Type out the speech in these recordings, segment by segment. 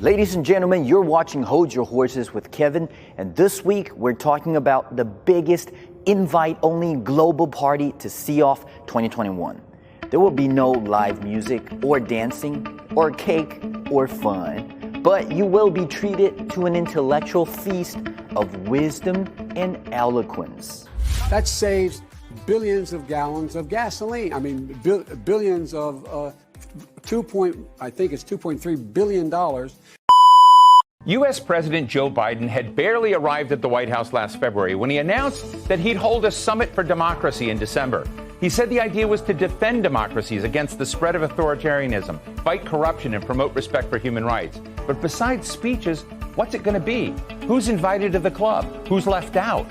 Ladies and gentlemen, you're watching Hold Your Horses with Kevin, and this week we're talking about the biggest invite-only global party to see off 2021. There will be no live music or dancing or cake or fun, but you will be treated to an intellectual feast of wisdom and eloquence. That saves billions of gallons of gasoline. I mean, billions of $2.3 billion. U.S. President Joe Biden had barely arrived at the White House last February when he announced that he'd hold a summit for democracy in December. He said the idea was to defend democracies against the spread of authoritarianism, fight corruption, and promote respect for human rights. But besides speeches, what's it going to be? Who's invited to the club? Who's left out?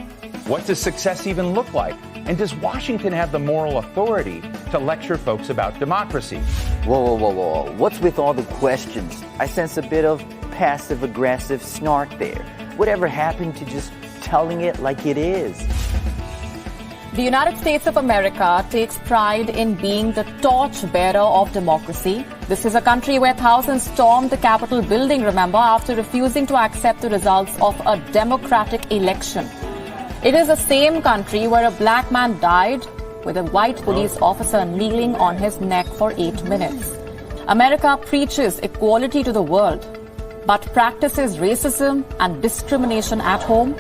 What does success even look like? And does Washington have the moral authority to lecture folks about democracy? Whoa. What's with all the questions? I sense a bit of passive-aggressive snark there. Whatever happened to just telling it like it is? The United States of America takes pride in being the torchbearer of democracy. This is a country where thousands stormed the Capitol building, remember, after refusing to accept the results of a democratic election. It is the same country where a black man died with a white police officer kneeling on his neck for 8 minutes. America preaches equality to the world, but practices racism and discrimination at home.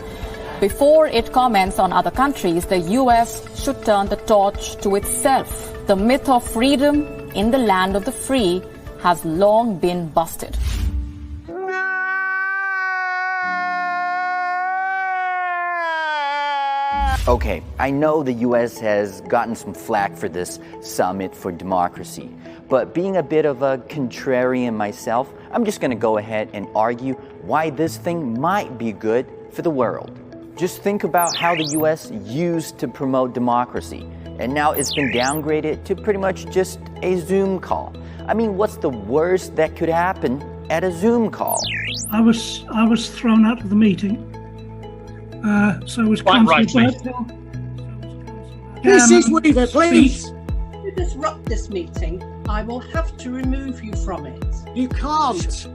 Before it comments on other countries, the U.S. should turn the torch to itself. The myth of freedom in the land of the free has long been busted. Okay, I know the U.S. has gotten some flack for this summit for democracy, but being a bit of a contrarian myself, I'm just going to go ahead and argue why this thing might be good for the world. Just think about how the U.S. used to promote democracy, and now it's been downgraded to pretty much just a Zoom call. I mean, what's the worst that could happen at a Zoom call? I was thrown out of the meeting. So was Councillor Birtwell. Mrs. Weaver, please. If you disrupt this meeting, I will have to remove you from it. You can't.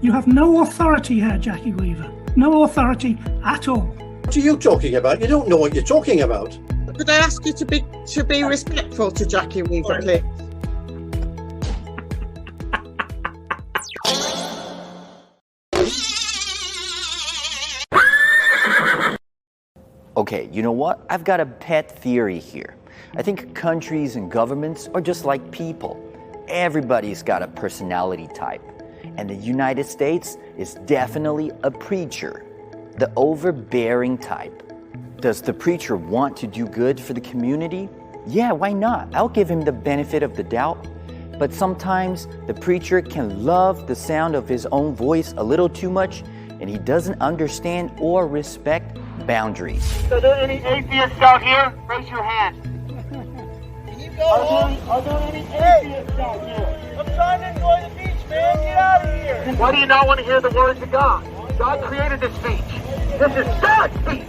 You have no authority here, Jackie Weaver. No authority at all. What are you talking about? You don't know what you're talking about. Could I ask you to be respectful to Jackie Weaver, please? Okay, you know what? I've got a pet theory here. I think countries and governments are just like people. Everybody's got a personality type. And the United States is definitely a preacher, the overbearing type. Does the preacher want to do good for the community? Yeah, why not? I'll give him the benefit of the doubt. But sometimes the preacher can love the sound of his own voice a little too much, and he doesn't understand or respect boundaries. Are there any atheists out here? Raise your hand. Can you go are there any atheists out here? I'm trying to enjoy the beach, man. Get out of here. Why do you not want to hear the words of God? God created this beach. This is God's beach.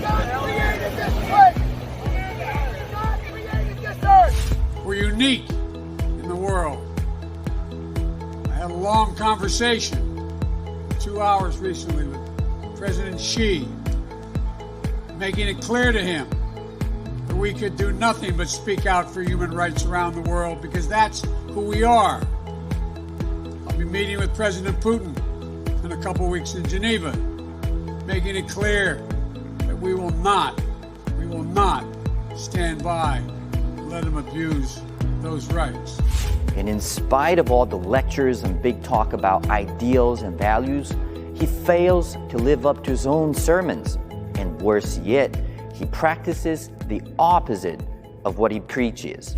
God created this place. God created this earth. We're unique in the world. I had a long conversation, 2 hours recently, with President Xi, making it clear to him that we could do nothing but speak out for human rights around the world, because that's who we are. I'll be meeting with President Putin in a couple weeks in Geneva, making it clear that we will not stand by and let him abuse those rights. And in spite of all the lectures and big talk about ideals and values, he fails to live up to his own sermons. And worse yet, he practices the opposite of what he preaches.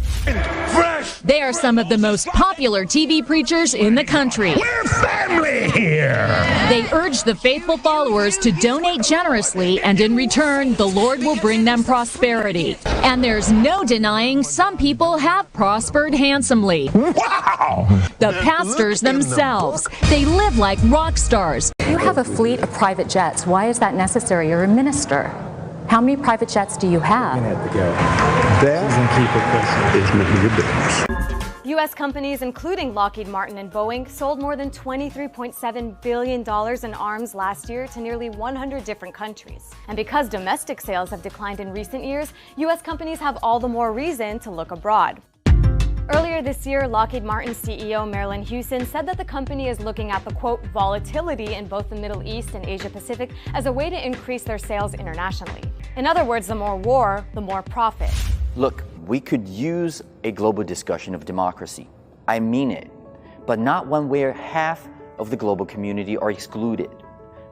They are some of the most popular TV preachers in the country. We're family here. They urge the faithful followers to donate generously, and in return, the Lord will bring them prosperity. And there's no denying some people have prospered handsomely. Wow! The pastors themselves, they live like rock stars. You have a fleet of private jets. Why is that necessary? You're a minister. How many private jets do you have? That is none of your business. U.S. companies, including Lockheed Martin and Boeing, sold more than $23.7 billion in arms last year to nearly 100 different countries. And because domestic sales have declined in recent years, U.S. companies have all the more reason to look abroad. Earlier this year, Lockheed Martin CEO Marilyn Houston said that the company is looking at the, quote, volatility in both the Middle East and Asia Pacific as a way to increase their sales internationally. In other words, the more war, the more profit. Look, we could use a global discussion of democracy. I mean it. But not one where half of the global community are excluded.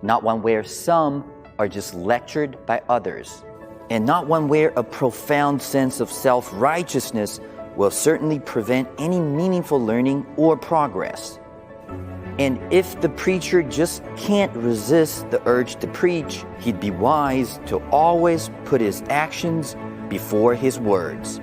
Not one where some are just lectured by others. And not one where a profound sense of self-righteousness will certainly prevent any meaningful learning or progress. And if the preacher just can't resist the urge to preach, he'd be wise to always put his actions before his words.